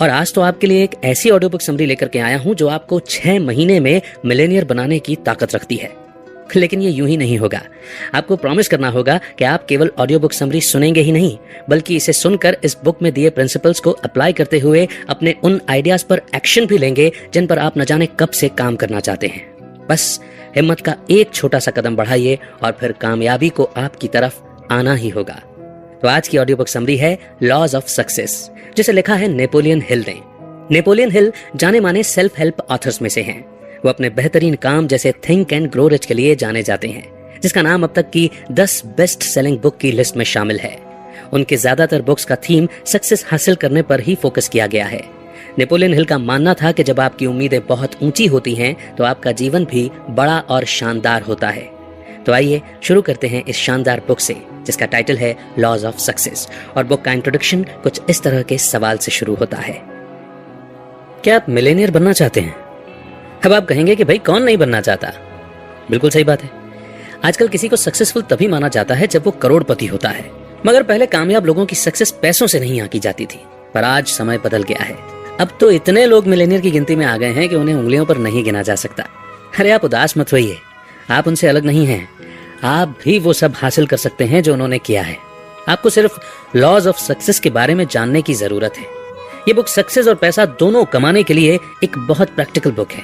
और आज तो आपके लिए एक ऐसी ऑडियो बुक समरी लेकर के आया हूं जो आपको 6 महीने में मिलेनियर बनाने की ताकत रखती है। लेकिन ये यूं ही नहीं होगा। आपको प्रॉमिस करना होगा कि आप केवल ऑडियो बुक समरी सुनेंगे ही नहीं, बल्कि इसे सुनकर इस बुक में दिए प्रिंसिपल्स को अप्लाई करते हुए अपने उन आइडियाज पर एक्शन भी लेंगे जिन पर आप न जाने कब से काम करना चाहते हैं। बस हिम्मत का एक छोटा सा कदम बढ़ाइए और फिर कामयाबी को आपकी तरफ आना ही होगा। तो आज की ऑडियो बुक समरी है लॉज ऑफ सक्सेस, जिसे लिखा है नेपोलियन हिल ने। नेपोलियन हिल जाने माने सेल्फ हेल्प ऑथर्स में से हैं। वो अपने बेहतरीन काम जैसे थिंक एंड ग्रो रिच के लिए जाने जाते हैं, जिसका नाम अब तक की 10 बेस्ट सेलिंग बुक की लिस्ट में शामिल है। उनके ज्यादातर बुक्स का थीम सक्सेस हासिल करने पर ही फोकस किया गया है। नेपोलियन हिल का मानना था कि जब आपकी उम्मीदें बहुत ऊंची होती हैं तो आपका जीवन भी बड़ा और शानदार होता है। तो आइए शुरू करते हैं इस शानदार बुक से, जिसका टाइटल है लॉज ऑफ सक्सेस। और बुक का इंट्रोडक्शन कुछ इस तरह के सवाल से शुरू होता है। क्या आप मिलेनियर बनना चाहते हैं? अब आप कहेंगे कि भाई कौन नहीं बनना चाहता। बिल्कुल सही बात है। आजकल किसी को सक्सेसफुल तभी माना जाता है जब वो करोड़पति होता है। मगर पहले कामयाब लोगों की सक्सेस पैसों से नहीं आंकी जाती थी, पर आज समय बदल गया है। अब तो इतने लोग मिलेनियर की गिनती में आ गए हैं कि उन्हें उंगलियों पर नहीं गिना जा सकता। अरे आप उदास मत होइए, आप उनसे अलग नहीं हैं। आप भी वो सब हासिल कर सकते हैं जो उन्होंने किया है। आपको सिर्फ लॉज ऑफ सक्सेस के बारे में जानने की जरूरत है। ये बुक सक्सेस और पैसा दोनों कमाने के लिए एक बहुत प्रैक्टिकल बुक है।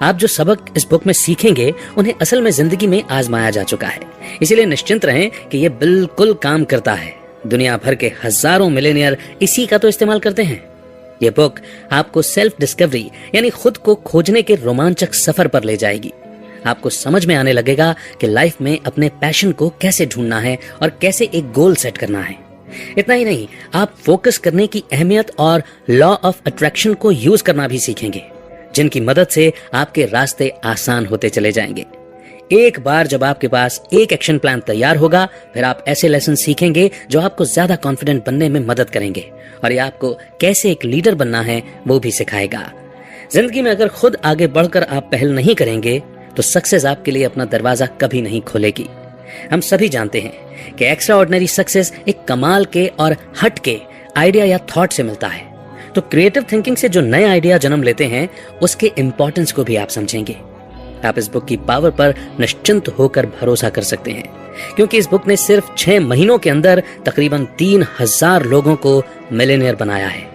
आप जो सबक इस बुक में सीखेंगे उन्हें असल में जिंदगी में आजमाया जा चुका है, इसीलिए निश्चिंत रहें कि ये बिल्कुल काम करता है। दुनिया भर के हजारों मिलेनियर इसी का तो इस्तेमाल करते हैं। ये बुक आपको सेल्फ डिस्कवरी यानी खुद को खोजने के रोमांचक सफर पर ले जाएगी। आपको समझ में आने लगेगा कि लाइफ में अपने पैशन को कैसे ढूंढना है और कैसे एक गोल सेट करना है। इतना ही नहीं, आप फोकस करने की अहमियत और लॉ ऑफ अट्रैक्शन को यूज करना भी सीखेंगे, जिनकी मदद से आपके रास्ते आसान होते चले जाएंगे। एक बार जब आपके पास एक एक्शन प्लान तैयार होगा, फिर आप ऐसे लेसन सीखेंगे जो आपको ज्यादा कॉन्फिडेंट बनने में मदद करेंगे और ये आपको कैसे एक लीडर बनना है वो भी सिखाएगा। जिंदगी में अगर खुद आगे बढ़कर आप पहल नहीं करेंगे तो सक्सेस आपके लिए अपना दरवाजा कभी नहीं खोलेगी। हम सभी जानते हैं कि एक्स्ट्रा ऑर्डिनरी सक्सेस एक कमाल के और हट के आइडिया या थॉट से मिलता है। तो क्रिएटिव थिंकिंग से जो नए आइडिया जन्म लेते हैं उसके इंपॉर्टेंस को भी आप समझेंगे। आप इस बुक की पावर पर निश्चिंत होकर भरोसा कर सकते हैं, क्योंकि इस बुक ने सिर्फ 6 महीनों के अंदर तकरीबन 3000 लोगों को मिलेनियर बनाया है।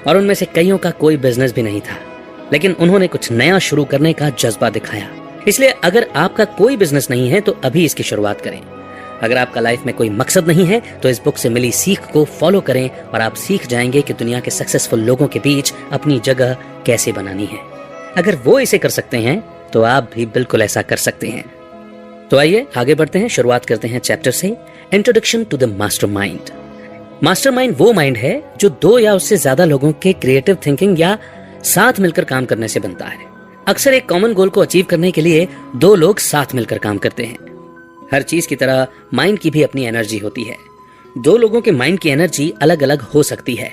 और उनमें से कईयों का कोई बिजनेस भी नहीं था, लेकिन उन्होंने कुछ नया शुरू करने का जज्बा दिखाया। इसलिए अगर आपका कोई बिजनेस नहीं है तो अभी इसकी शुरुआत करें। अगर आपका लाइफ में कोई मकसद नहीं है तो इस बुक से मिली सीख को फॉलो करें और आप सीख जाएंगे कि दुनिया के सक्सेसफुल लोगों के बीच अपनी जगह कैसे बनानी है। अगर वो इसे कर सकते हैं तो आप भी बिल्कुल ऐसा कर सकते हैं। तो आइए आगे बढ़ते हैं। शुरुआत करते हैं चैप्टर से, introduction to the mastermind. Mastermind वो माइंड है जो 2 या उससे ज्यादा लोगों के क्रिएटिव थिंकिंग या साथ मिलकर काम करने से बनता है। अक्सर एक कॉमन गोल को अचीव करने के लिए 2 लोग साथ मिलकर काम करते हैं। हर चीज की तरह माइंड की भी अपनी एनर्जी होती है। 2 लोगों के माइंड की एनर्जी अलग अलग हो सकती है।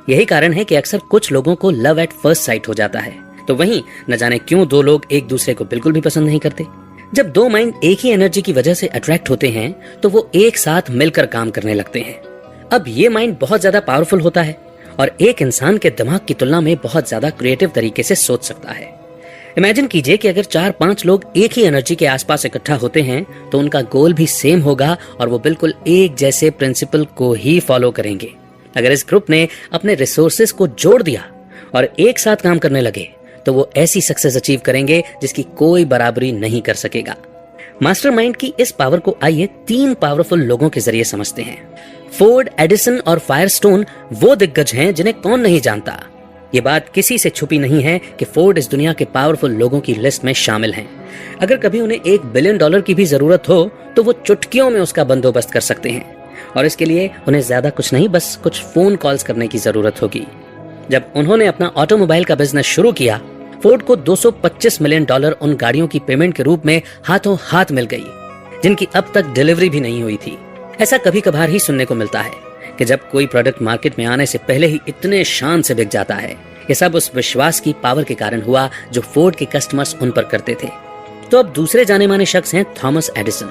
यही कारण है कि अक्सर कुछ लोगों को लव एट फर्स्ट साइट हो जाता है, तो वहीं न जाने क्यों 2 लोग एक दूसरे को बिल्कुल भी पसंद नहीं करते। जब 2 माइंड एक ही एनर्जी की वजह से अट्रैक्ट होते हैं तो वो एक साथ मिलकर काम करने लगते हैं। अब ये माइंड बहुत ज्यादा पावरफुल होता है और एक इंसान के दिमाग की तुलना में बहुत ज्यादा क्रिएटिव तरीके से सोच सकता है। इमेजिन कीजिए कि अगर 4-5 लोग एक ही एनर्जी के आसपास इकट्ठा होते हैं तो उनका गोल भी सेम होगा और वो बिल्कुल एक जैसे प्रिंसिपल को ही फॉलो करेंगे। अगर इस ग्रुप ने अपने रिसोर्सेस को जोड़ दिया और एक साथ काम करने लगे तो वो ऐसी सक्सेस अचीव करेंगे जिसकी कोई बराबरी नहीं कर सकेगा। मास्टरमाइंड की इस पावर को आइए 3 पावरफुल लोगों के जरिए समझते हैं। फोर्ड, एडिसन और फायरस्टोन वो दिग्गज हैं जिन्हें कौन नहीं जानता। ये बात किसी से छुपी नहीं है कि फोर्ड इस दुनिया के पावरफुल लोगों की लिस्ट में शामिल हैं। अगर कभी उन्हें $1 बिलियन की भी जरूरत हो तो वो चुटकियों में उसका बंदोबस्त कर सकते हैं, और इसके लिए उन्हें ज्यादा कुछ नहीं, बस कुछ फोन कॉल्स करने की जरूरत होगी। जब उन्होंने अपना ऑटोमोबाइल का बिजनेस शुरू किया, फोर्ड को $225 मिलियन उन गाड़ियों की पेमेंट के रूप में हाथों हाथ मिल गई, जिनकी अब तक डिलीवरी भी नहीं हुई थी। ऐसा कभी कभार ही सुनने को मिलता है कि जब कोई प्रोडक्ट मार्केट में आने से पहले ही इतने शान से बिक जाता है। ये सब उस विश्वास की पावर के कारण हुआ जो फोर्ड के कस्टमर्स उन पर करते थे। तो अब दूसरे जाने माने शख्स हैं थॉमस एडिसन।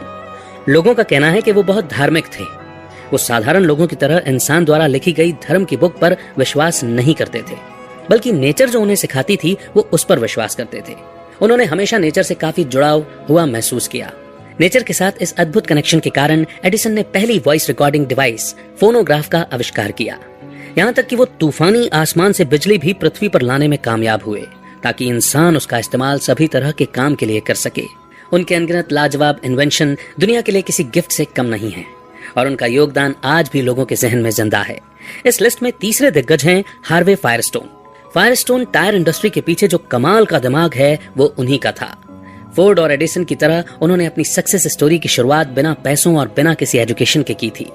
लोगों का कहना है कि वो बहुत धार्मिक थे। वो साधारण लोगों की तरह इंसान द्वारा लिखी गई धर्म की बुक पर विश्वास नहीं करते थे, बल्कि नेचर जो उन्हें सिखाती थी वो उस पर विश्वास करते थे। उन्होंने हमेशा नेचर से काफी जुड़ाव हुआ महसूस किया। नेचर के साथ इस अद्भुत कनेक्शन के कारण एडिसन ने पहली वॉइस रिकॉर्डिंग डिवाइस फोनोग्राफ का आविष्कार किया। यहाँ तक कि वो तूफानी आसमान से बिजली भी पृथ्वी पर लाने में कामयाब हुए, ताकि इंसान उसका इस्तेमाल सभी तरह के काम के लिए कर सके। उनके अनगिनत लाजवाब इन्वेंशन दुनिया के लिए किसी गिफ्ट से कम नहीं है, और उनका योगदान आज भी लोगों के जहन में जिंदा है। इस लिस्ट में तीसरे दिग्गज हैं Harvey Firestone. Firestone tyre industry के पीछे जो कमाल का दिमाग है वो उन्हीं का था। फोर्ड और एडिसन की तरह उन्होंने अपनी सक्सेस स्टोरी की शुरुआत बिना पैसों और बिना किसी एजुकेशन के की थी।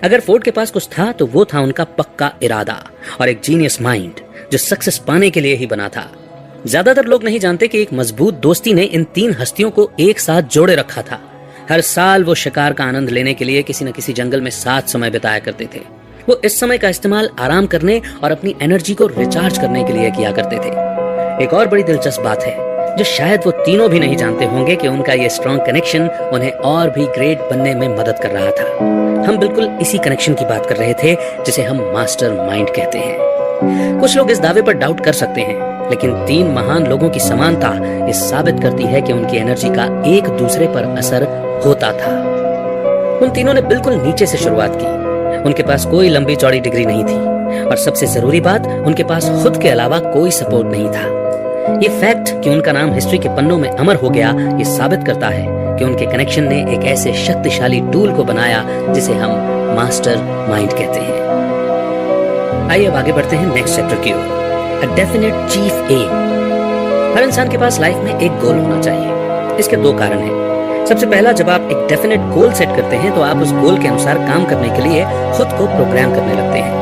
अगर फोर्ड के पास कुछ था तो वो था उनका पक्का इरादा और एक जीनियस माइंड जो सक्सेस पाने के लिए ही बना था। ज्यादातर लोग नहीं जानते कि एक मजबूत दोस्ती ने इन तीन हस्तियों को एक साथ जोड़े रखा था। हर साल वो शिकार का आनंद लेने के लिए किसी न किसी जंगल में साथ समय बिताया करते थे। वो इस समय का इस्तेमाल आराम करने और अपनी एनर्जी को रिचार्ज करने के लिए किया करते थे। एक और बड़ी दिलचस्प बात है जो शायद वो तीनों भी नहीं जानते होंगे कि उनका ये स्ट्रॉन्ग कनेक्शन उन्हें और भी ग्रेट बनने में मदद कर रहा था। हम बिल्कुल इसी कनेक्शन की बात कर रहे थे जिसे हम मास्टर माइंड कहते हैं। कुछ लोग इस दावे पर डाउट कर सकते हैं, लेकिन तीन महान लोगों की समानता ये साबित करती है कि उनकी एनर्जी का एक दूसरे पर असर होता था। उन तीनों ने बिल्कुल नीचे से शुरुआत की। उनके पास कोई लंबी चौड़ी डिग्री नहीं थी, और सबसे जरूरी बात, उनके पास खुद के अलावा कोई सपोर्ट नहीं था। ये फैक्ट कि उनका नाम हिस्ट्री के पन्नों में अमर हो गया, ये साबित करता है कि उनके कनेक्शन ने एक ऐसे शक्तिशाली टूल को बनाया जिसे हम मास्टर माइंड कहते हैं। आइए अब आगे बढ़ते हैं नेक्स्ट चैप्टर की ओर। A definite chief aim. हर इंसान के पास लाइफ में एक गोल होना चाहिए। इसके दो कारण हैं। सबसे पहला, जब आप एक डेफिनेट गोल सेट करते हैं तो आप उस गोल के अनुसार काम करने के लिए खुद को प्रोग्राम करने लगते हैं।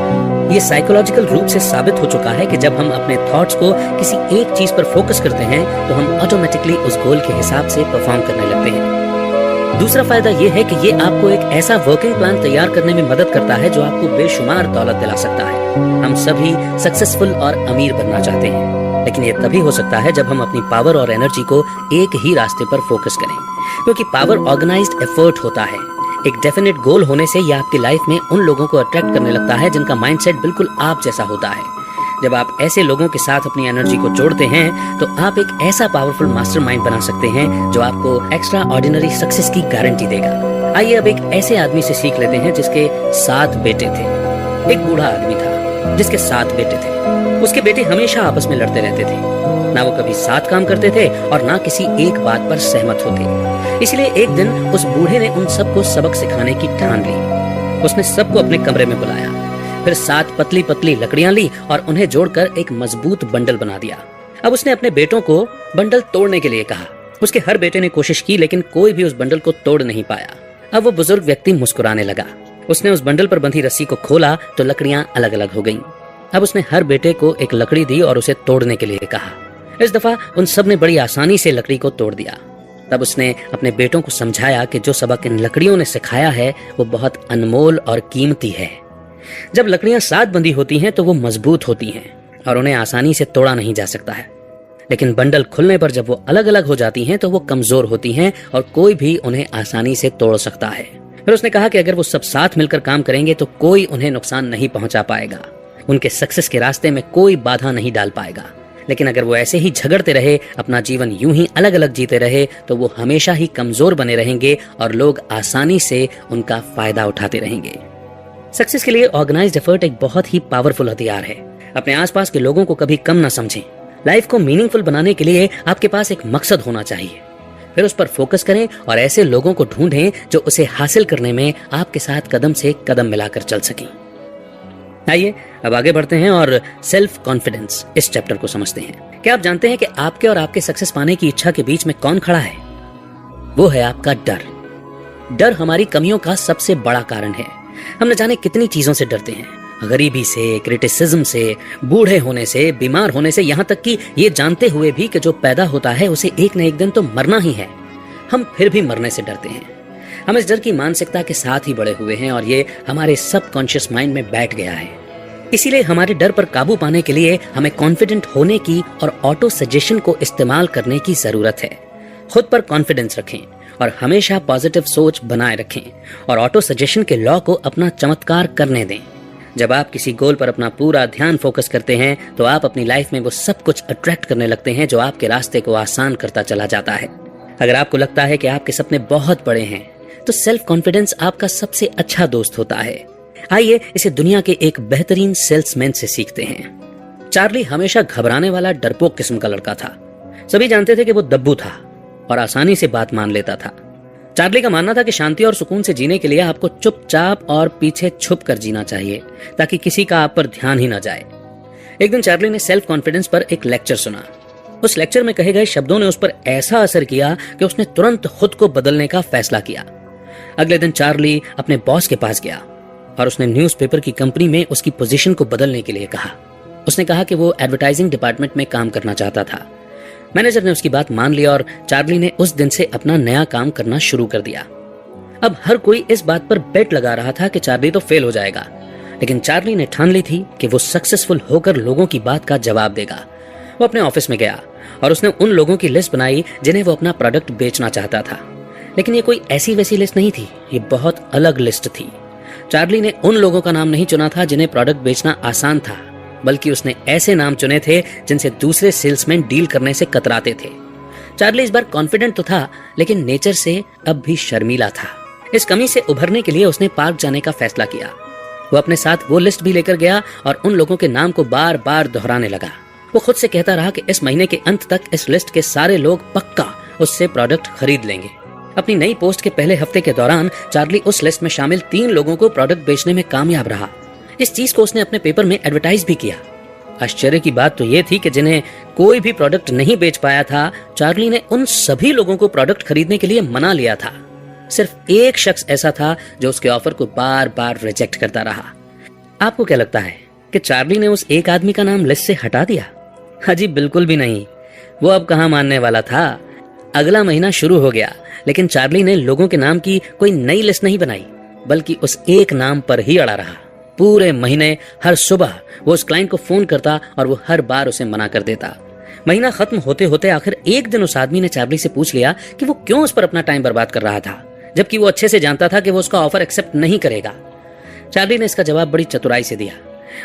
ये साइकोलॉजिकल रूप से साबित हो चुका है कि जब हम अपने थॉट्स को किसी एक चीज पर फोकस करते हैं तो हम ऑटोमेटिकली उस गोल के हिसाब से परफॉर्म करने लगते हैं। दूसरा फायदा ये है कि ये आपको एक ऐसा वर्किंग प्लान तैयार करने में मदद करता है जो आपको बेशुमार दौलत दिला सकता है। हम सभी सक्सेसफुल और अमीर बनना चाहते हैं, लेकिन ये तभी हो सकता है जब हम अपनी पावर और एनर्जी को एक ही रास्ते पर फोकस करें, क्योंकि पावर ऑर्गेनाइज्ड एफर्ट होता है। एक डेफिनेट गोल होने से यह आपकी लाइफ में उन लोगों को अट्रैक्ट करने लगता है जिनका माइंडसेट बिल्कुल आप जैसा होता है। जब आप ऐसे लोगों के साथ अपनी एनर्जी को जोड़ते हैं तो आप एक ऐसा पावरफुल मास्टरमाइंड बना सकते हैं जो आपको एक्स्ट्रा ऑर्डिनरी सक्सेस की गारंटी देगा। आइए अब एक ऐसे आदमी से सीख लेते हैं जिसके 7 बेटे थे। एक बूढ़ा आदमी था जिसके 7 बेटे थे। उसके बेटे हमेशा आपस में लड़ते रहते थे। ना वो कभी साथ काम करते थे और ना किसी एक बात पर सहमत होते। इसलिए एक दिन उस बूढ़े ने उन सबको सबक सिखाने की ठान ली। उसने सबको अपने कमरे में बुलाया, फिर 7 पतली पतली लकड़ियां ली और उन्हें जोड़कर एक मजबूत बंडल बना दिया। अब उसने अपने बेटों को बंडल तोड़ने के लिए कहा। उसके हर बेटे ने कोशिश की, लेकिन कोई भी उस बंडल को तोड़ नहीं पाया। अब वो बुजुर्ग व्यक्ति मुस्कुराने लगा। उसने उस बंडल पर बंधी रस्सी को खोला तो लकड़ियां अलग अलग हो गईं। अब उसने हर बेटे को एक लकड़ी दी और उसे तोड़ने के लिए कहा। इस दफा उन सब ने बड़ी आसानी से लकड़ी को तोड़ दिया। तब उसने अपने बेटों को समझाया कि जो सबक इन लकड़ियों ने सिखाया है वो बहुत अनमोल और कीमती है। जब लकड़ियां साथ बंधी होती हैं तो वो मजबूत होती हैं और उन्हें आसानी से तोड़ा नहीं जा सकता है, लेकिन बंडल खुलने पर जब वो अलग अलग हो जाती हैं तो वो कमजोर होती हैं और कोई भी उन्हें आसानी से तोड़ सकता है। फिर उसने कहा कि अगर वो सब साथ मिलकर काम करेंगे तो कोई उन्हें नुकसान नहीं पहुंचा पाएगा, उनके सक्सेस के रास्ते में कोई बाधा नहीं डाल पाएगा। लेकिन अगर वो ऐसे ही झगड़ते रहे, अपना जीवन यूं ही अलग अलग जीते रहे, तो वो हमेशा ही कमजोर बने रहेंगे और लोग आसानी से उनका फायदा उठाते रहेंगे। सक्सेस के लिए ऑर्गेनाइज्ड एफर्ट एक बहुत ही पावरफुल हथियार है। अपने आसपास के लोगों को कभी कम ना समझें। लाइफ को मीनिंगफुल बनाने के लिए आपके पास एक मकसद होना चाहिए, फिर उस पर फोकस करें और ऐसे लोगों को ढूंढें जो उसे हासिल करने में आपके साथ कदम से कदम मिलाकर चल सकें। आइए अब आगे बढ़ते हैं और सेल्फ कॉन्फिडेंस इस चैप्टर को समझते हैं। क्या आप जानते हैं कि आपके और आपके सक्सेस पाने की इच्छा के बीच में कौन खड़ा है? वो है आपका डर। डर हमारी कमियों का सबसे बड़ा कारण है। हम न जाने कितनी चीजों से डरते हैं, गरीबी से, क्रिटिसिज्म से, बूढ़े होने से, बीमार होने से, यहाँ तक कि ये जानते हुए भी कि जो पैदा होता है उसे एक न एक दिन तो मरना ही है, हम फिर भी मरने से डरते हैं। हम इस डर की मानसिकता के साथ ही बड़े हुए हैं और ये हमारे सबकॉन्शियस माइंड में बैठ गया है। इसीलिए हमारे डर पर काबू पाने के लिए हमें कॉन्फिडेंट होने की और ऑटो सजेशन को इस्तेमाल करने की जरूरत है। खुद पर कॉन्फिडेंस रखें और हमेशा पॉजिटिव सोच बनाए रखें और ऑटो सजेशन के लॉ को अपना चमत्कार करने दें। जब आप किसी गोल पर अपना पूरा ध्यान फोकस करते हैं तो आप अपनी लाइफ में वो सब कुछ अट्रैक्ट करने लगते हैं जो आपके रास्ते को आसान करता चला जाता है। अगर आपको लगता है कि आपके सपने बहुत बड़े हैं तो सेल्फ कॉन्फिडेंस आपका सबसे अच्छा दोस्त होता है। आइए इसे दुनिया के एक बेहतरीन सेल्समैन से सीखते हैं। चार्ली हमेशा घबराने वाला डरपोक किस्म का लड़का था। सभी जानते थे कि वो दब्बू था और आसानी से बात मान लेता था। चार्ली का मानना था कि शांति और सुकून से जीने के लिए आपको चुपचाप और पीछे छुप कर जीना चाहिए ताकि किसी का आप पर ध्यान ही न जाए। एक दिन चार्ली ने सेल्फ कॉन्फिडेंस पर एक लेक्चर सुना। उस लेक्चर में कहे गए शब्दों ने उस पर ऐसा असर किया कि उसने तुरंत खुद को बदलने का फैसला किया। अगले दिन चार्ली अपने बॉस के पास गया और उसने न्यूज़पेपर की कंपनी में उसकी पोजीशन को बदलने के लिए कहा। उसने कहा कि वो एडवर्टाइजिंग डिपार्टमेंट में काम करना चाहता था। मैनेजर ने उसकी बात मान ली और चार्ली ने उस दिन से अपना नया काम करना शुरू कर दिया। अब हर कोई इस बात पर बेट लगा रहा था कि चार्ली तो फेल हो जाएगा, लेकिन चार्ली ने ठान ली थी कि वो सक्सेसफुल होकर लोगों की बात का जवाब देगा। वो अपने ऑफिस में गया और उसने उन लोगों की लिस्ट बनाई जिन्हें वो अपना प्रोडक्ट बेचना चाहता था। लेकिन ये कोई ऐसी वैसी लिस्ट नहीं थी, ये बहुत अलग लिस्ट थी। चार्ली ने उन लोगों का नाम नहीं चुना था जिन्हें प्रोडक्ट बेचना आसान था, बल्कि उसने ऐसे नाम चुने थे जिनसे दूसरे सेल्समैन डील करने से कतराते थे। चार्ली इस बार कॉन्फिडेंट तो था, लेकिन नेचर से अब भी शर्मीला था। इस कमी से उभरने के लिए उसने पार्क जाने का फैसला किया। वो अपने साथ वो लिस्ट भी लेकर गया और उन लोगों के नाम को बार बार दोहराने लगा। वो खुद से कहता रहा कि इस महीने के अंत तक इस लिस्ट के सारे लोग पक्का उससे प्रोडक्ट खरीद लेंगे। अपनी नई पोस्ट के पहले हफ्ते के दौरान चार्ली उस लिस्ट में शामिल 3 लोगों को प्रोडक्ट बेचने में कामयाब रहा। इस चीज को उसने अपने पेपर में एडवर्टाइज भी किया। आश्चर्य की बात तो ये थी कि जिन्हें कोई भी प्रोडक्ट नहीं बेच पाया था, चार्ली ने उन सभी लोगों को प्रोडक्ट खरीदने के लिए मना लिया था। सिर्फ एक शख्स ऐसा था जो उसके ऑफर को बार बार रिजेक्ट करता रहा। आपको क्या लगता है कि चार्ली ने उस एक आदमी का नाम लिस्ट से हटा दिया? हाजी बिल्कुल भी नहीं। वो अब कहाँ मानने वाला था। अगला महीना शुरू हो गया, लेकिन चार्ली ने लोगों के नाम की कोई नई लिस्ट नहीं बनाई, बल्कि उस एक नाम पर ही अड़ा रहा। पूरे महीने हर सुबह वो उस क्लाइंट को फोन करता और वो हर बार उसे मना कर देता। महीना खत्म होते होते आखिर एक दिन उस आदमी ने चार्ली से पूछ लिया कि वो क्यों उस पर अपना टाइम बर्बाद कर रहा था, जबकि वो अच्छे से जानता था कि वो उसका ऑफर एक्सेप्ट नहीं करेगा। चार्ली ने इसका जवाब बड़ी चतुराई से दिया।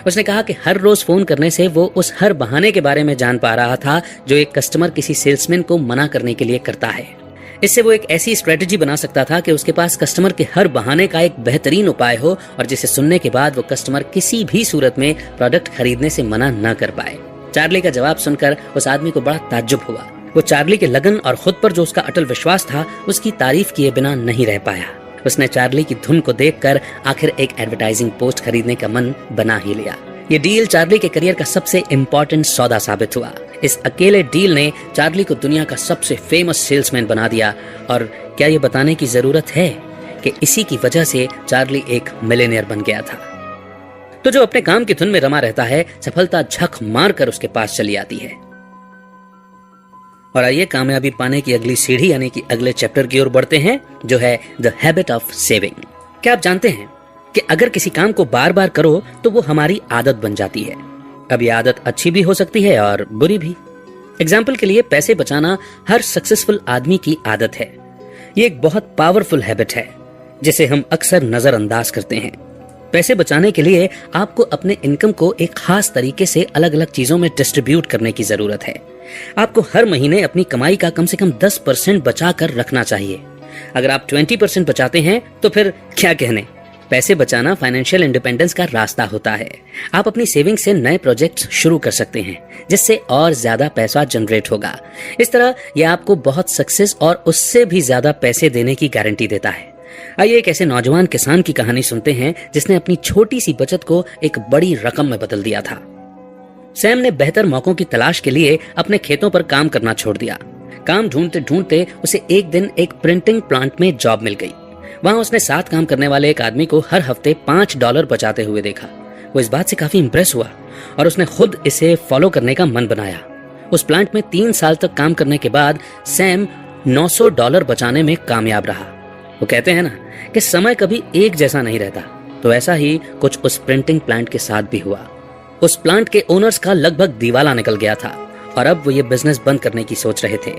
उसने कहा कि हर रोज फोन करने से वो उस हर बहाने के बारे में जान पा रहा था जो एक कस्टमर किसी सेल्समैन को मना करने के लिए करता है। इससे वो एक ऐसी स्ट्रेटेजी बना सकता था कि उसके पास कस्टमर के हर बहाने का एक बेहतरीन उपाय हो और जिसे सुनने के बाद वो कस्टमर किसी भी सूरत में प्रोडक्ट खरीदने से मना न कर पाए। चार्ली का जवाब सुनकर उस आदमी को बड़ा ताज्जुब हुआ। वो चार्ली के लगन और खुद पर जो उसका अटल विश्वास था, उसकी तारीफ किए बिना नहीं रह पाया। उसने चार्ली की धुन को देखकर आखिर एक एडवर्टाइजिंग पोस्ट खरीदने का मन बना ही लिया। ये डील चार्ली के करियर का सबसे इम्पोर्टेंट सौदा साबित हुआ। इस अकेले डील ने चार्ली को दुनिया का सबसे फेमस सेल्समैन बना दिया। और क्या ये बताने की जरूरत है कि इसी की वजह से चार्ली एक मिलियनेयर बन गया था। तो जो अपने काम की धुन में रमा रहता है, सफलता झक मार कर उसके पास चली आती है। और आइए कामयाबी पाने की अगली सीढ़ी यानी कि अगले चैप्टर की ओर बढ़ते हैं, जो है द हैबिट ऑफ सेविंग। क्या आप जानते हैं कि अगर किसी काम को बार बार करो तो वो हमारी आदत बन जाती है। अब ये आदत अच्छी भी हो सकती है और बुरी भी। एग्जाम्पल के लिए पैसे बचाना हर सक्सेसफुल आदमी की आदत है। ये एक बहुत पावरफुल हैबिट है जिसे हम अक्सर नजरअंदाज करते हैं। पैसे बचाने के लिए आपको अपने इनकम को एक खास तरीके से अलग अलग चीजों में डिस्ट्रीब्यूट करने की जरूरत है। आपको हर महीने अपनी कमाई का कम से कम 10% बचा कर रखना चाहिए। अगर आप 20% बचाते हैं तो फिर क्या कहने। पैसे बचाना फाइनेंशियल इंडिपेंडेंस का रास्ता होता है। आप अपनी सेविंग से नए प्रोजेक्ट्स शुरू कर सकते हैं जिससे और ज्यादा पैसा जनरेट होगा। इस तरह यह आपको बहुत सक्सेस और उससे भी ज्यादा पैसे देने की गारंटी देता है। आइए एक ऐसे नौजवान किसान की कहानी सुनते हैं जिसने अपनी छोटी सी बचत को एक बड़ी रकम में बदल दिया था। सैम ने बेहतर मौकों की तलाश के लिए अपने खेतों पर काम करना छोड़ दिया। काम ढूंढते ढूंढते उसे एक दिन एक प्रिंटिंग प्लांट में जॉब मिल गई। वहां उसने साथ काम करने वाले एक आदमी को हर हफ्ते $5 बचाते हुए देखा। वो इस बात से काफी इंप्रेस हुआ और उसने खुद इसे फॉलो करने का मन बनाया। उस प्लांट में 3 साल तक काम करने के बाद सैम $900 बचाने में कामयाब रहा। वो कहते हैं ना कि समय कभी एक जैसा नहीं रहता, तो ऐसा ही कुछ उस प्रिंटिंग प्लांट के साथ भी हुआ। उस प्लांट के ओनर्स का लगभग दिवाला निकल गया था। और अब वो ये बिजनेस बंद करने की सोच रहे थे।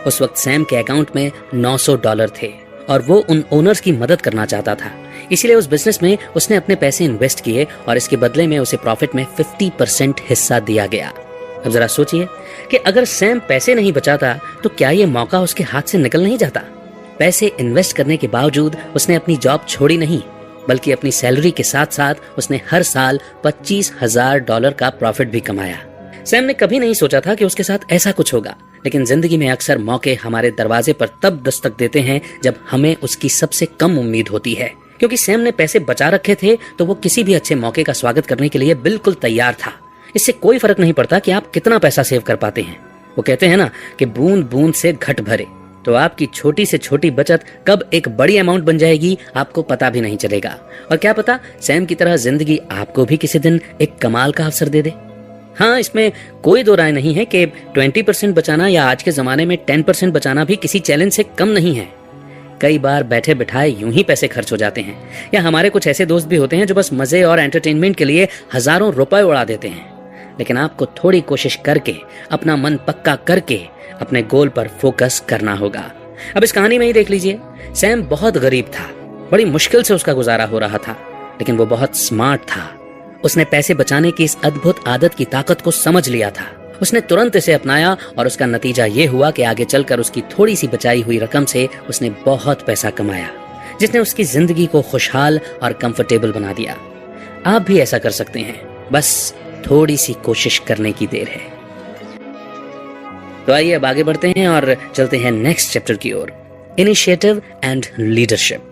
उस वक्त सैम के अकाउंट में $900 थे और वो उन ओनर्स की मदद करना चाहता था। इसीलिए उस बिजनेस में उसने अपने पैसे इन्वेस्ट किए और इसके बदले में उसे प्रॉफिट में 50% हिस्सा दिया गया। अब जरा सोचिए कि अगर सैम पैसे नहीं बचाता तो क्या ये मौका उसके हाथ से निकल नहीं जाता। पैसे इन्वेस्ट करने के बावजूद उसने अपनी जॉब छोड़ी नहीं, बल्कि अपनी सैलरी के साथ साथ उसने हर साल $25,000 का प्रॉफिट भी कमाया। सैम ने कभी नहीं सोचा था कि उसके साथ ऐसा कुछ होगा, लेकिन जिंदगी में अक्सर मौके हमारे दरवाजे पर तब दस्तक देते हैं जब हमें उसकी सबसे कम उम्मीद होती है। क्योंकि सैम ने पैसे बचा रखे थे तो वो किसी भी अच्छे मौके का स्वागत करने के लिए बिल्कुल तैयार था। इससे कोई फर्क नहीं पड़ता कि आप कितना पैसा सेव कर पाते हैं। वो कहते हैं ना कि बूंद बूंद से घट भरे। तो आपकी छोटी से छोटी बचत कब एक बड़ी अमाउंट बन जाएगी आपको पता भी नहीं चलेगा। और क्या पता सैम की तरह जिंदगी आपको भी किसी दिन एक कमाल का अवसर दे दे। हाँ, इसमें कोई दो राय नहीं है कि 20% बचाना या आज के जमाने में 10% बचाना भी किसी चैलेंज से कम नहीं है। कई बार बैठे बिठाए यूं ही पैसे खर्च हो जाते हैं, या हमारे कुछ ऐसे दोस्त भी होते हैं जो बस मजे और एंटरटेनमेंट के लिए हजारों रुपए उड़ा देते हैं। लेकिन आपको थोड़ी कोशिश करके, अपना मन पक्का करके अपने गोल पर फोकस करना होगा। अब इस कहानी में ही देख लीजिए, सैम बहुत गरीब था, बड़ी मुश्किल से उसका गुजारा हो रहा था, लेकिन वो बहुत स्मार्ट था। उसने पैसे बचाने की इस अद्भुत आदत की ताकत को समझ लिया था। उसने तुरंत इसे अपनाया और उसका नतीजा ये हुआ कि आगे चलकर उसकी थोड़ी सी बचाई हुई रकम से उसने बहुत पैसा कमाया, जिसने उसकी जिंदगी को खुशहाल और कंफर्टेबल बना दिया। आप भी ऐसा कर सकते हैं, बस थोड़ी सी कोशिश करने की देर है। तो आइए अब आगे बढ़ते हैं और चलते हैं नेक्स्ट चैप्टर की ओर, इनिशिएटिव एंड लीडरशिप।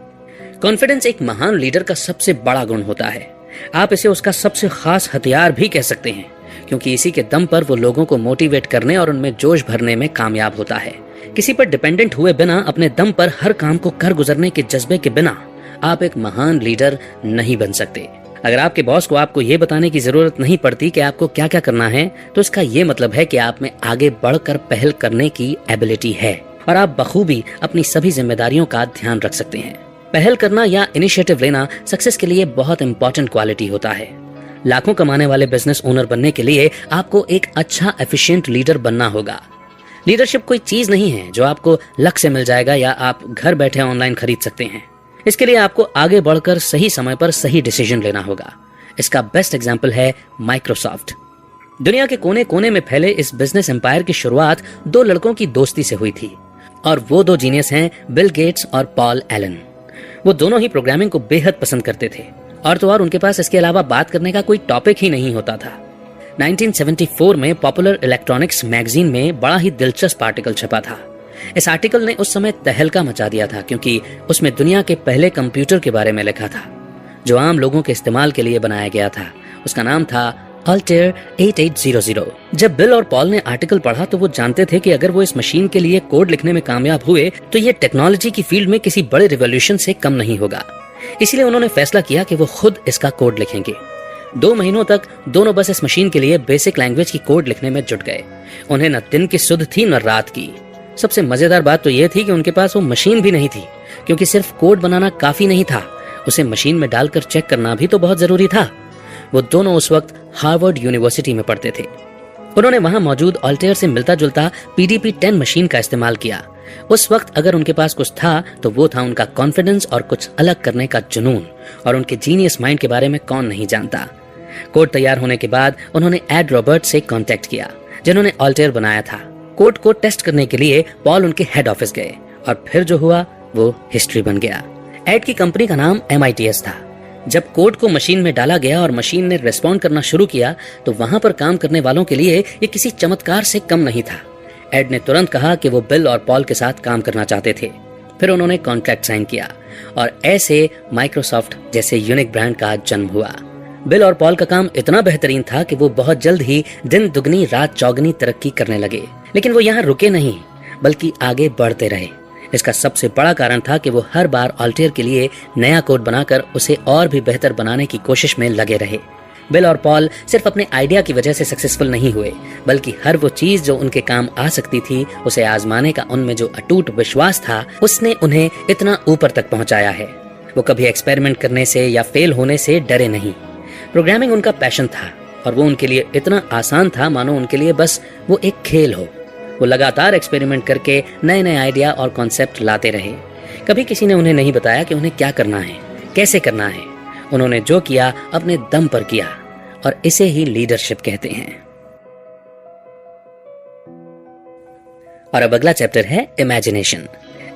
कॉन्फिडेंस एक महान लीडर का सबसे बड़ा गुण होता है। आप इसे उसका सबसे खास हथियार भी कह सकते हैं, क्योंकि इसी के दम पर वो लोगों को मोटिवेट करने और उनमें जोश भरने में कामयाब होता है। किसी पर डिपेंडेंट हुए बिना, अपने दम पर हर काम को कर गुजरने के जज्बे के बिना आप एक महान लीडर नहीं बन सकते। अगर आपके बॉस को आपको ये बताने की जरूरत नहीं पड़ती कि आपको क्या क्या करना है, तो इसका ये मतलब है कि आप में आगे बढ़कर पहल करने की एबिलिटी है और आप बखूबी अपनी सभी जिम्मेदारियों का ध्यान रख सकते हैं। पहल करना या इनिशिएटिव लेना सक्सेस के लिए बहुत इंपॉर्टेंट क्वालिटी होता है। लाखों कमाने वाले बिजनेस ओनर बनने के लिए आपको एक अच्छा एफिशिएंट लीडर बनना होगा। लीडरशिप कोई चीज नहीं है जो आपको लक से मिल जाएगा या आप घर बैठे ऑनलाइन खरीद सकते हैं। इसके लिए आपको आगे बढ़कर सही समय पर सही डिसीजन लेना होगा। इसका बेस्ट एग्जाम्पल है माइक्रोसॉफ्ट। दुनिया के कोने कोने में फैले इस बिजनेस एम्पायर की शुरुआत दो लड़कों की दोस्ती से हुई थी, और वो दो जीनियस हैं बिल गेट्स और पॉल एलन। वो दोनों ही प्रोग्रामिंग को बेहद पसंद करते थे, और तो और उनके पास इसके अलावा बात करने का कोई टॉपिक ही नहीं होता था। 1974 में पॉपुलर इलेक्ट्रॉनिक्स मैगजीन में बड़ा ही दिलचस्प आर्टिकल छपा था। इस आर्टिकल ने उस समय तहलका मचा दिया था, क्योंकि उसमें दुनिया के पहले कंप्यूटर के बारे में लिखा था जो आम लोगों के इस्तेमाल के लिए बनाया गया था। उसका नाम था अल्टेयर 8800। जब बिल और पॉल ने आर्टिकल पढ़ा तो वो जानते थे कि अगर वो इस मशीन के लिए कोड लिखने में कामयाब हुए तो ये टेक्नोलॉजी की फील्ड में किसी बड़े रिवॉल्यूशन से कम नहीं होगा। इसलिए उन्होंने फैसला किया कि वो खुद इसका कोड लिखेंगे। 2 महीनों तक दोनों बस इस मशीन के लिए बेसिक लैंग्वेज की कोड लिखने में जुट गए। उन्हें न दिन की सुध थी न रात की। सबसे मजेदार बात तो यह थी कि उनके पास वो मशीन भी नहीं थी, क्योंकि सिर्फ कोड बनाना काफी नहीं था, उसे मशीन में डालकर चेक करना भी तो बहुत जरूरी था। वो दोनों उस वक्त हार्वर्ड यूनिवर्सिटी में पढ़ते थे। उन्होंने वहां मौजूद अल्टेयर से मिलता जुलता PDP-10 मशीन का इस्तेमाल किया। उस वक्त अगर उनके पास कुछ था तो वो था उनका कॉन्फिडेंस और कुछ अलग करने का जुनून, और उनके जीनियस माइंड के बारे में कौन नहीं जानता। कोड तैयार होने के बाद उन्होंने एड रॉबर्ट से कांटेक्ट किया, जिन्होंने अल्टेयर बनाया था। कोड को टेस्ट करने के लिए पॉल उनके हेड ऑफिस गए, और फिर जो हुआ वो हिस्ट्री बन गया। एड की कंपनी का नाम MITS था। जब कोड को मशीन में डाला गया और मशीन ने रेस्पॉन्ड करना शुरू किया तो वहां पर काम करने वालों के लिए ये किसी चमत्कार से कम नहीं था। एड ने तुरंत कहा कि वो बिल और पॉल के साथ काम करना चाहते थे। फिर उन्होंने कॉन्ट्रैक्ट साइन किया, और ऐसे माइक्रोसॉफ्ट जैसे यूनिक ब्रांड का जन्म हुआ। बिल और पॉल का काम इतना बेहतरीन था कि वो बहुत जल्द ही दिन दुगनी रात चौगनी तरक्की करने लगे। लेकिन वो यहाँ रुके नहीं, बल्कि आगे बढ़ते रहे। इसका सबसे बड़ा कारण था कि वो हर बार अल्टेयर के लिए नया कोड बनाकर उसे और भी बेहतर बनाने की कोशिश में लगे रहे। बिल और पॉल सिर्फ अपने आइडिया की वजह से सक्सेसफुल नहीं हुए, बल्कि हर वो चीज जो उनके काम आ सकती थी उसे आजमाने का उनमें जो अटूट विश्वास था, उसने उन्हें इतना ऊपर तक पहुंचाया है। वो कभी एक्सपेरिमेंट करने से या फेल होने से डरे नहीं। प्रोग्रामिंग उनका पैशन था, और वो उनके लिए इतना आसान था मानो उनके लिए बस वो एक खेल हो। वो लगातार एक्सपेरिमेंट करके नए नए आइडिया और कॉन्सेप्ट लाते रहे। कभी किसी ने उन्हें नहीं बताया कि उन्हें क्या करना है, कैसे करना है। उन्होंने जो किया अपने दम पर किया, और इसे ही लीडरशिप कहते हैं। और अब अगला चैप्टर है इमेजिनेशन।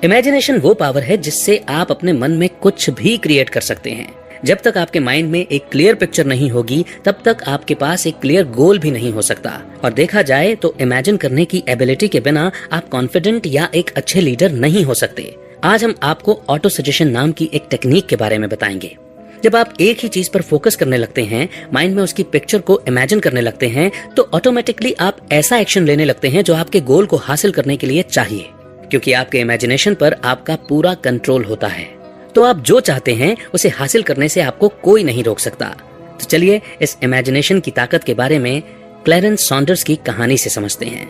इमेजिनेशन वो पावर है जिससे आप अपने मन में कुछ भी क्रिएट कर सकते हैं। जब तक आपके माइंड में एक क्लियर पिक्चर नहीं होगी, तब तक आपके पास एक क्लियर गोल भी नहीं हो सकता। और देखा जाए तो इमेजिन करने की एबिलिटी के बिना आप कॉन्फिडेंट या एक अच्छे लीडर नहीं हो सकते। आज हम आपको ऑटो सजेशन नाम की एक टेक्निक के बारे में बताएंगे। जब आप एक ही चीज पर फोकस करने लगते हैं, माइंड में उसकी पिक्चर को इमेजिन करने लगते हैं, तो ऑटोमेटिकली आप ऐसा एक्शन लेने लगते हैं जो आपके गोल को हासिल करने के लिए चाहिए, क्योंकि आपके इमेजिनेशन पर आपका पूरा कंट्रोल होता है। तो आप जो चाहते हैं उसे हासिल करने से आपको कोई नहीं रोक सकता। तो चलिए इस इमेजिनेशन की ताकत के बारे में क्लैरेंस सॉन्डर्स की कहानी से समझते हैं।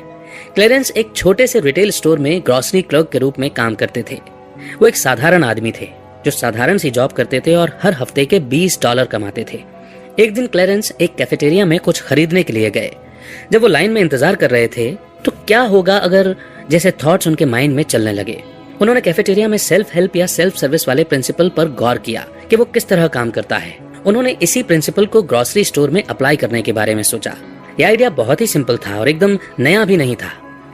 क्लैरेंस एक छोटे से रिटेल स्टोर में ग्रोसरी क्लर्क के रूप में काम करते थे। वो एक साधारण आदमी थे जो साधारण सी जॉब करते थे और हर हफ्ते के $20 कमाते थे। एक दिन क्लैरेंस एक कैफेटेरिया में कुछ खरीदने के लिए गए। जब वो लाइन में इंतजार कर रहे थे तो क्या होगा अगर जैसे थॉट्स उनके माइंड में चलने लगे। उन्होंने कैफेटेरिया में सेल्फ हेल्प या सेल्फ सर्विस वाले प्रिंसिपल पर गौर किया कि वो किस तरह काम करता है। उन्होंने इसी प्रिंसिपल को ग्रोसरी स्टोर में अप्लाई करने के बारे में सोचा। यह आइडिया बहुत ही सिंपल था और एकदम नया भी नहीं था।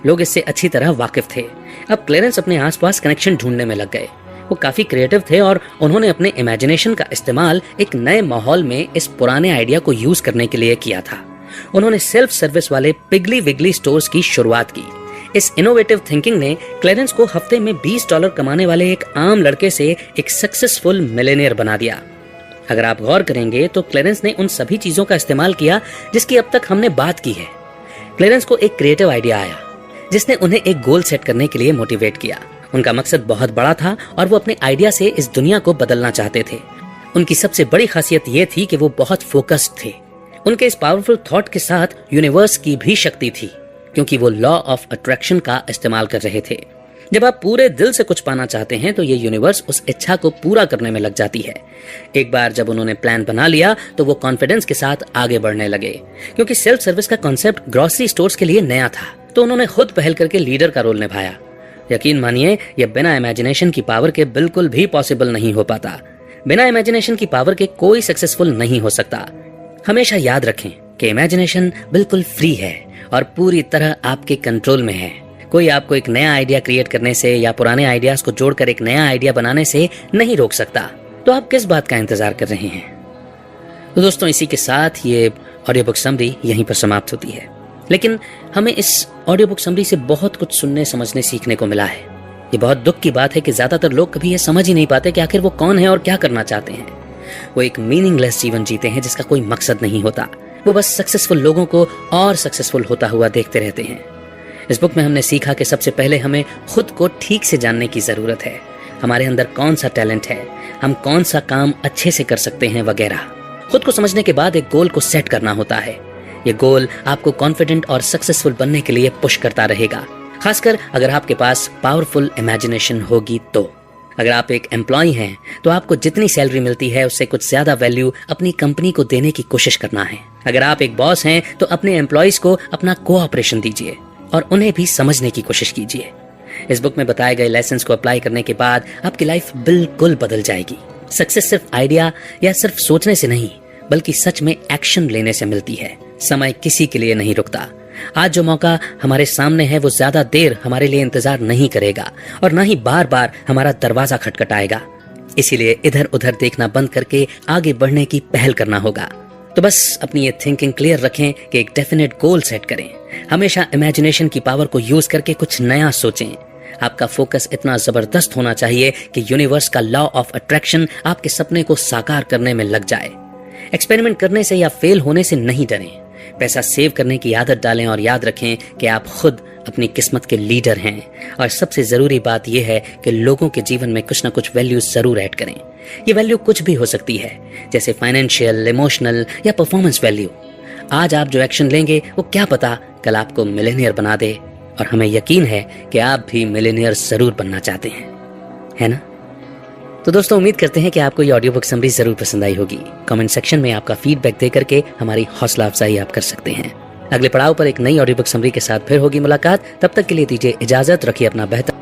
लोग इससे अच्छी तरह वाकिफ थे। अब क्लैरेंस अपने आसपास कनेक्शन ढूंढने में लग गए। वो काफी क्रिएटिव थे और उन्होंने अपने इमेजिनेशन का इस्तेमाल एक नए माहौल में इस पुराने आइडिया को यूज करने के लिए किया था। उन्होंने सेल्फ सर्विस वाले पिगली विगली स्टोर्स की शुरुआत की। इस इनोवेटिव थिंकिंग ने क्लैरेंस को हफ्ते में $20 कमाने वाले एक आम लड़के से एक सक्सेसफुल मिलेनियर बना दिया। अगर आप गौर करेंगे तो क्लैरेंस ने उन सभी चीजों का इस्तेमाल किया जिसकी अब तक हमने बात की है। क्लैरेंस को एक क्रिएटिव आइडिया आया जिसने उन्हें एक गोल सेट करने के लिए मोटिवेट किया। उनका मकसद बहुत बड़ा था और वो अपने आइडिया से इस दुनिया को बदलना चाहते थे। उनकी सबसे बड़ी खासियत ये थी कि वो बहुत फोकस्ड थे। उनके इस पावरफुल थॉट के साथ यूनिवर्स की भी शक्ति थी, क्योंकि वो लॉ ऑफ अट्रैक्शन का इस्तेमाल कर रहे थे। जब आप पूरे दिल से कुछ पाना चाहते हैं तो ये यूनिवर्स उस इच्छा को पूरा करने में लग जाती है। एक बार जब उन्होंने प्लान बना लिया तो वो कॉन्फिडेंस के साथ आगे बढ़ने लगे। क्योंकि सेल्फ सर्विस का कॉन्सेप्ट ग्रोसरी स्टोर्स के लिए नया था, तो उन्होंने खुद पहल करके लीडर का रोल निभाया। यकीन मानिए, यह बिना इमेजिनेशन की पावर के बिल्कुल भी पॉसिबल नहीं हो पाता। बिना इमेजिनेशन की पावर के कोई सक्सेसफुल नहीं हो सकता। हमेशा याद रखें कि इमेजिनेशन बिल्कुल फ्री है और पूरी तरह आपके कंट्रोल में है। कोई आपको एक नया आइडिया क्रिएट करने से या पुराने आइडियाज को जोड़कर एक नया आइडिया बनाने से नहीं रोक सकता। तो आप किस बात का इंतजार कर रहे हैं? तो दोस्तों, इसी के साथ ये ऑडियो बुक समरी यहीं पर समाप्त होती है। लेकिन हमें इस ऑडियो बुक समरी से बहुत कुछ सुनने, समझने, सीखने को मिला है। ये बहुत दुख की बात है कि ज्यादातर लोग कभी ये समझ ही नहीं पाते कि आखिर वो कौन है और क्या करना चाहते हैं। वो एक मीनिंगलेस जीवन जीते हैं जिसका कोई मकसद नहीं होता। वो बस सक्सेसफुल लोगों को और सक्सेसफुल होता हुआ देखते रहते हैं। इस बुक में हमने सीखा कि सबसे पहले हमें खुद को ठीक से जानने की जरूरत है। हमारे अंदर कौन सा टैलेंट है, हम कौन सा काम अच्छे से कर सकते हैं वगैरह। खुद को समझने के बाद एक गोल को सेट करना होता है। ये गोल आपको कॉन्फिडेंट और सक्सेसफुल बनने के लिए पुश करता रहेगा, खासकर अगर आपके पास पावरफुल इमेजिनेशन होगी तो। अगर आप एक एम्प्लॉय हैं तो आपको जितनी सैलरी मिलती है उससे कुछ ज्यादा वैल्यू अपनी कंपनी को देने की कोशिश करना है। अगर आप एक बॉस हैं तो अपने एम्प्लॉयज को अपना कोऑपरेशन दीजिए और उन्हें भी समझने की कोशिश कीजिए। इस बुक में बताए गए लेसन्स को अप्लाई करने के बाद आपकी लाइफ बिल्कुल बदल जाएगी। सक्सेस सिर्फ आइडिया या सिर्फ सोचने से नहीं, बल्कि सच में एक्शन लेने से मिलती है। समय किसी के लिए नहीं रुकता। आज जो मौका हमारे सामने है वो ज्यादा देर हमारे लिए इंतजार नहीं करेगा और ना ही बार बार हमारा दरवाजा खटखटाएगा। इसीलिए इधर उधर देखना बंद करके आगे बढ़ने की पहल करना होगा। तो बस अपनी ये थिंकिंग क्लियर रखें कि एक डेफिनेट गोल सेट करें। हमेशा इमेजिनेशन की पावर को यूज करके कुछ नया सोचें। आपका फोकस इतना जबरदस्त होना चाहिए कि यूनिवर्स का लॉ ऑफ अट्रैक्शन आपके सपने को साकार करने में लग जाए। एक्सपेरिमेंट करने से या फेल होने से नहीं डरें। पैसा सेव करने की आदत डालें और याद रखें कि आप खुद अपनी किस्मत के लीडर हैं। और सबसे जरूरी बात यह है कि लोगों के जीवन में कुछ ना कुछ वैल्यू जरूर ऐड करें। ये वैल्यू कुछ भी हो सकती है, जैसे फाइनेंशियल, इमोशनल या परफॉर्मेंस वैल्यू। आज आप जो एक्शन लेंगे वो क्या पता कल आपको मिलेनियर बना दे। और हमें यकीन है कि आप भी मिलेनियर जरूर बनना चाहते हैं, है ना? तो दोस्तों उम्मीद करते हैं कि आपको ये ऑडियो बुक समरी जरूर पसंद आई होगी। कमेंट सेक्शन में आपका फीडबैक दे करके हमारी हौसला अफजाई आप कर सकते हैं। अगले पड़ाव पर एक नई ऑडियो बुक समरी के साथ फिर होगी मुलाकात। तब तक के लिए दीजिए इजाजत, रखिए अपना बेहतर